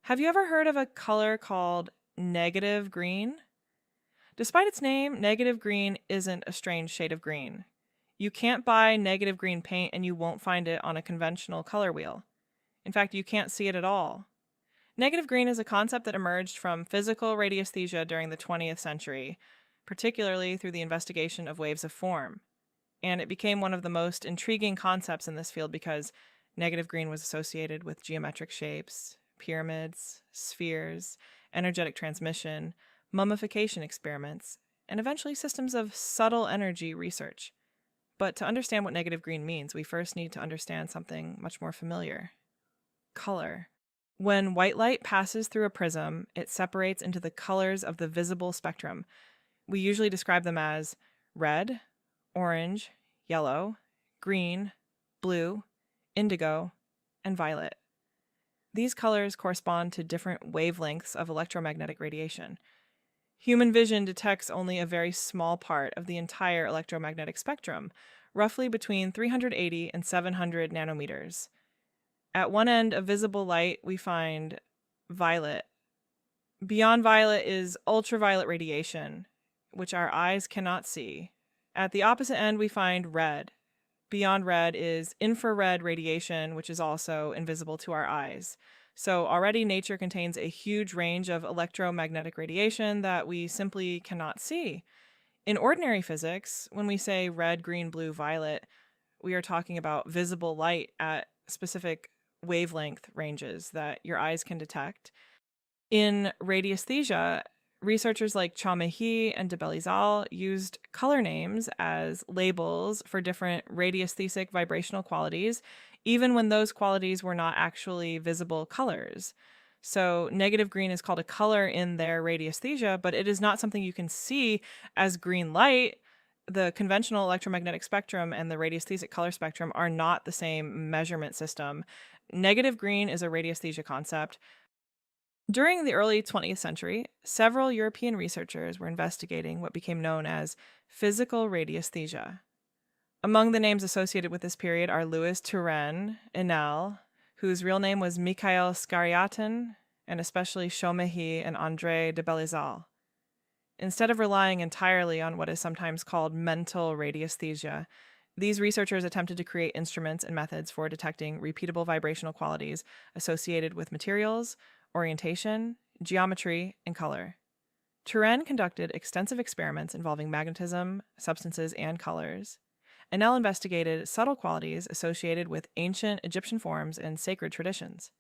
Have you ever heard of a color called negative green? Despite its name, negative green isn't a strange shade of green. You can't buy negative green paint and you won't find it on a conventional color wheel. In fact, you can't see it at all. Negative green is a concept that emerged from physical radiesthesia during the 20th century, particularly through the investigation of waves of form. And it became one of the most intriguing concepts in this field because negative green was associated with geometric shapes, pyramids, spheres, energetic transmission, mummification experiments, and eventually systems of subtle energy research. But to understand what negative green means, we first need to understand something much more familiar: color. When white light passes through a prism, it separates into the colors of the visible spectrum. We usually describe them as red, orange, yellow, green, blue, indigo, and violet. These colors correspond to different wavelengths of electromagnetic radiation. Human vision detects only a very small part of the entire electromagnetic spectrum, roughly between 380 and 700 nanometers. At one end of visible light, we find violet. Beyond violet is ultraviolet radiation, which our eyes cannot see. At the opposite end, we find red. Beyond red is infrared radiation, which is also invisible to our eyes. So already nature contains a huge range of electromagnetic radiation that we simply cannot see. In ordinary physics, when we say red, green, blue, violet, we are talking about visible light at specific wavelength ranges that your eyes can detect. In radiesthesia, researchers like Chaumery and de Bélizal used color names as labels for different radiesthesic vibrational qualities, even when those qualities were not actually visible colors. So negative green is called a color in their radiesthesia, but it is not something you can see as green light. The conventional electromagnetic spectrum and the radiesthesic color spectrum are not the same measurement system. Negative green is a radiesthesia concept. During the early 20th century, several European researchers were investigating what became known as physical radiesthesia. Among the names associated with this period are Louis Turenne, Enel, whose real name was Mikhail Scariatin, and especially Chaumery and André de Bélizal. Instead of relying entirely on what is sometimes called mental radiesthesia, these researchers attempted to create instruments and methods for detecting repeatable vibrational qualities associated with materials, orientation, geometry, and color. Turenne conducted extensive experiments involving magnetism, substances, and colors. Enel investigated subtle qualities associated with ancient Egyptian forms and sacred traditions.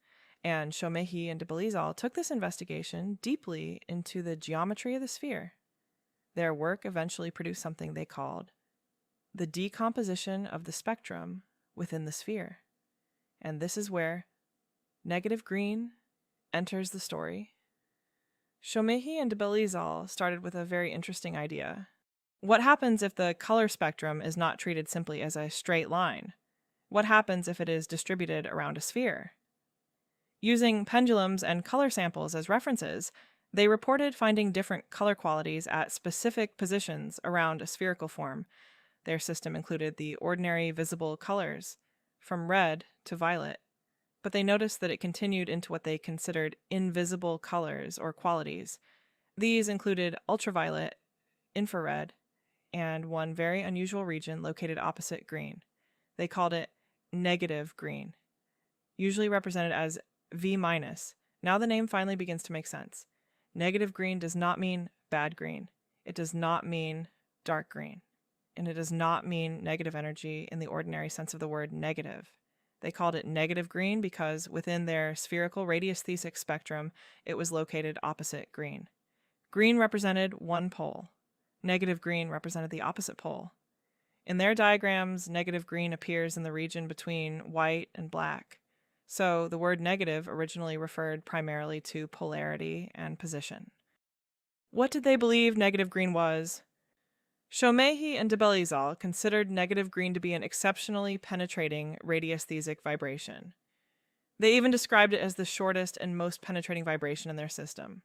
And Chaumery and de Bélizal took this investigation deeply into the geometry of the sphere. Their work eventually produced something they called the decomposition of the spectrum within the sphere. And this is where negative green enters the story. Chaumery and de Bélizal started with a very interesting idea. What happens if the color spectrum is not treated simply as a straight line? What happens if it is distributed around a sphere? Using pendulums and color samples as references, they reported finding different color qualities at specific positions around a spherical form. Their system included the ordinary visible colors, from red to violet, but they noticed that it continued into what they considered invisible colors or qualities. These included ultraviolet, infrared, and one very unusual region located opposite green. They called it negative green, usually represented as V-. Now the name finally begins to make sense. Negative green does not mean bad green. It does not mean dark green. And it does not mean negative energy in the ordinary sense of the word negative. They called it negative green because within their spherical radiesthesic spectrum, it was located opposite green. Green represented one pole. Negative green represented the opposite pole. In their diagrams, negative green appears in the region between white and black. So the word negative originally referred primarily to polarity and position. What did they believe negative green was? Chaumery and de Bélizal considered negative green to be an exceptionally penetrating radiesthesic vibration. They even described it as the shortest and most penetrating vibration in their system.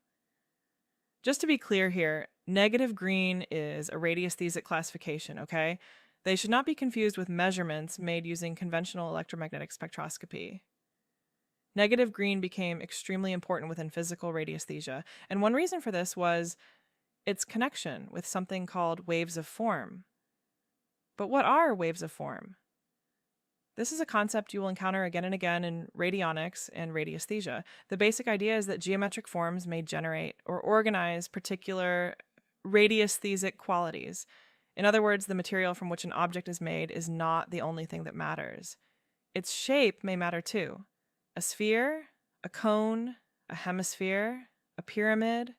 Just to be clear here, negative green is a radiesthesic classification, okay? They should not be confused with measurements made using conventional electromagnetic spectroscopy. Negative green became extremely important within physical radiesthesia, and one reason for this was its connection with something called waves of form. But what are waves of form? This is a concept you will encounter again and again in radionics and radiesthesia. The basic idea is that geometric forms may generate or organize particular radiesthesic qualities. In other words, the material from which an object is made is not the only thing that matters. Its shape may matter too. A sphere, a cone, a hemisphere, a pyramid,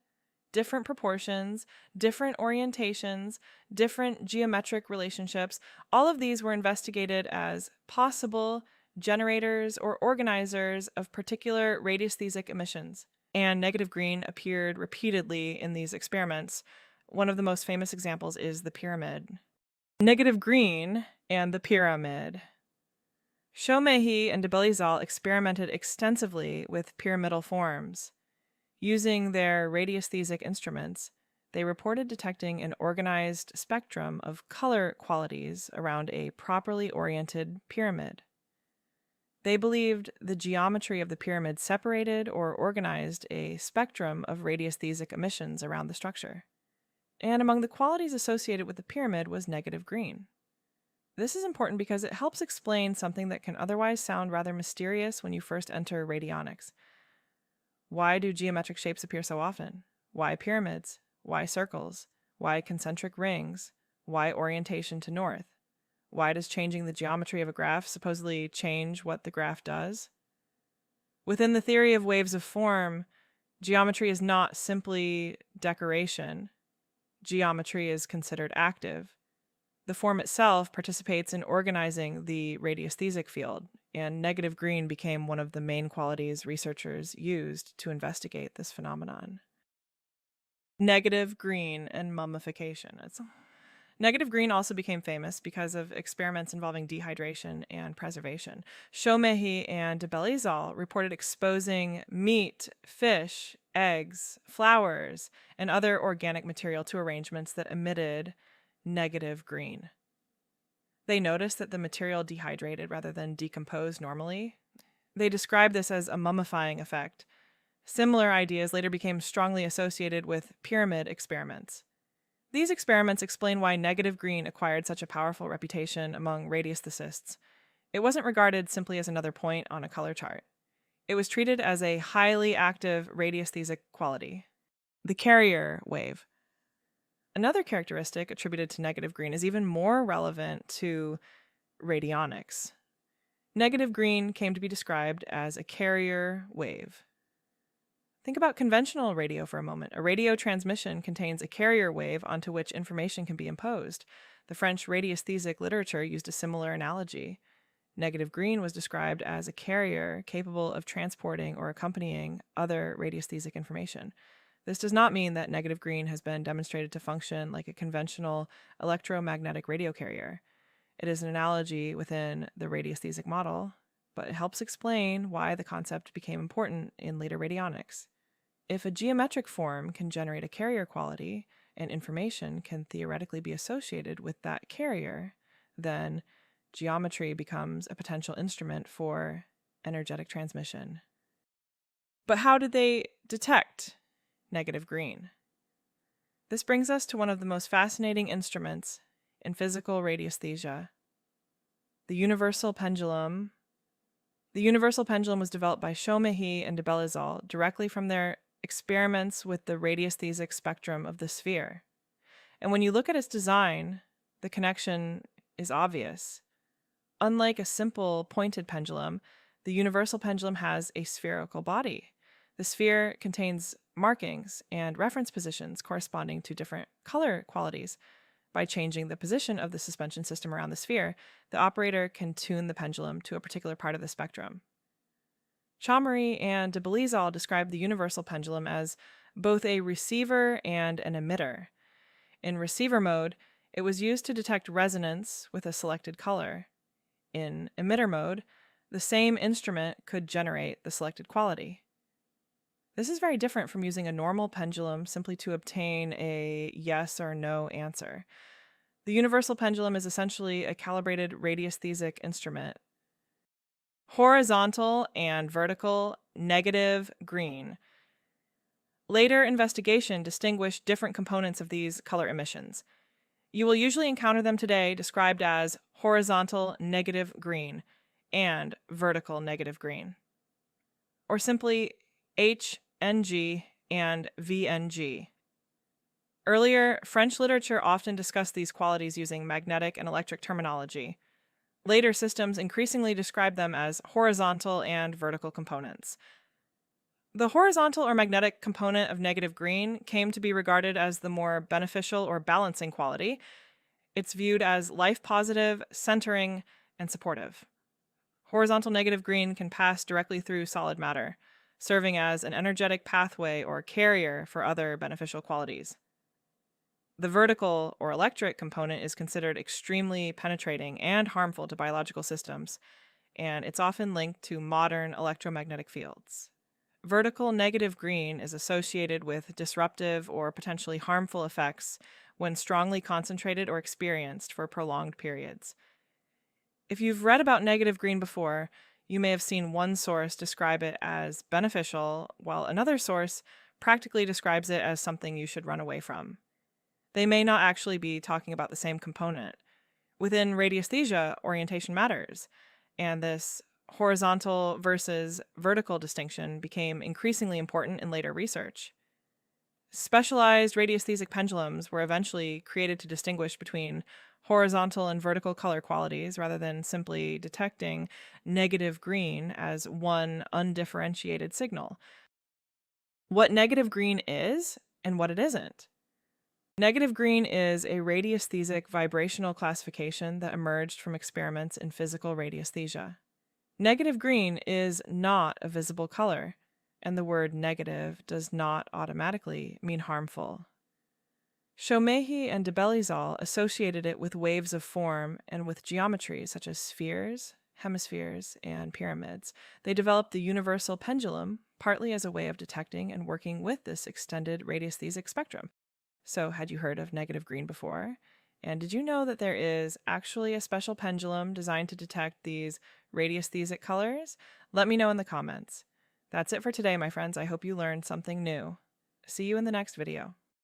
different proportions, different orientations, different geometric relationships, all of these were investigated as possible generators or organizers of particular radiesthesic emissions. And negative green appeared repeatedly in these experiments. One of the most famous examples is the pyramid. Negative green and the pyramid. Chaumery and de Bélizal experimented extensively with pyramidal forms. Using their radiesthesic instruments, they reported detecting an organized spectrum of color qualities around a properly oriented pyramid. They believed the geometry of the pyramid separated or organized a spectrum of radiesthesic emissions around the structure. And among the qualities associated with the pyramid was negative green. This is important because it helps explain something that can otherwise sound rather mysterious when you first enter radionics. Why do geometric shapes appear so often? Why pyramids? Why circles? Why concentric rings? Why orientation to north? Why does changing the geometry of a graph supposedly change what the graph does? Within the theory of waves of form, geometry is not simply decoration. Geometry is considered active. The form itself participates in organizing the radiesthesic field, and negative green became one of the main qualities researchers used to investigate this phenomenon. Negative green and mummification. Negative green also became famous because of experiments involving dehydration and preservation. Chaumery and de Bélizal reported exposing meat, fish, eggs, flowers, and other organic material to arrangements that emitted negative green. They noticed that the material dehydrated rather than decomposed normally. They described this as a mummifying effect. Similar ideas later became strongly associated with pyramid experiments. These experiments explain why negative green acquired such a powerful reputation among radiesthesists. It wasn't regarded simply as another point on a color chart. It was treated as a highly active radiesthesic quality, the carrier wave. Another characteristic attributed to negative green is even more relevant to radionics. Negative green came to be described as a carrier wave. Think about conventional radio for a moment. A radio transmission contains a carrier wave onto which information can be imposed. The French radiesthesic literature used a similar analogy. Negative green was described as a carrier capable of transporting or accompanying other radiesthesic information. This does not mean that negative green has been demonstrated to function like a conventional electromagnetic radio carrier. It is an analogy within the radiesthesic model, but it helps explain why the concept became important in later radionics. If a geometric form can generate a carrier quality, and information can theoretically be associated with that carrier, then geometry becomes a potential instrument for energetic transmission. But how did they detect negative green? This brings us to one of the most fascinating instruments in physical radiesthesia, the Universal Pendulum. The Universal Pendulum was developed by Chaumery and de Bélizal directly from their experiments with the radiesthesic spectrum of the sphere. And when you look at its design, the connection is obvious. Unlike a simple pointed pendulum, the universal pendulum has a spherical body. The sphere contains markings and reference positions corresponding to different color qualities. By changing the position of the suspension system around the sphere, the operator can tune the pendulum to a particular part of the spectrum. Chaumery and de Bélizal described the universal pendulum as both a receiver and an emitter. In receiver mode, it was used to detect resonance with a selected color. In emitter mode, the same instrument could generate the selected quality. This is very different from using a normal pendulum simply to obtain a yes or no answer. The universal pendulum is essentially a calibrated radiesthesic instrument. Horizontal and vertical negative green. Later investigation distinguished different components of these color emissions. You will usually encounter them today described as horizontal negative green and vertical negative green, or simply HNG and VNG. Earlier, French literature often discussed these qualities using magnetic and electric terminology. Later systems increasingly describe them as horizontal and vertical components. The horizontal or magnetic component of negative green came to be regarded as the more beneficial or balancing quality. It's viewed as life-positive, centering, and supportive. Horizontal negative green can pass directly through solid matter, serving as an energetic pathway or carrier for other beneficial qualities. The vertical or electric component is considered extremely penetrating and harmful to biological systems, and it's often linked to modern electromagnetic fields. Vertical negative green is associated with disruptive or potentially harmful effects when strongly concentrated or experienced for prolonged periods. If you've read about negative green before, you may have seen one source describe it as beneficial, while another source practically describes it as something you should run away from. They may not actually be talking about the same component. Within radiesthesia, orientation matters, and this horizontal versus vertical distinction became increasingly important in later research. Specialized radiesthesic pendulums were eventually created to distinguish between horizontal and vertical color qualities rather than simply detecting negative green as one undifferentiated signal. What negative green is and what it isn't. Negative green is a radiesthesic vibrational classification that emerged from experiments in physical radiesthesia. Negative green is not a visible color, and the word negative does not automatically mean harmful. Chaumery and de Bélizal associated it with waves of form and with geometries such as spheres, hemispheres, and pyramids. They developed the Universal Pendulum partly as a way of detecting and working with this extended radiesthesic spectrum. So, had you heard of negative green before? And did you know that there is actually a special pendulum designed to detect these radiesthesic colors? Let me know in the comments. That's it for today, my friends. I hope you learned something new. See you in the next video.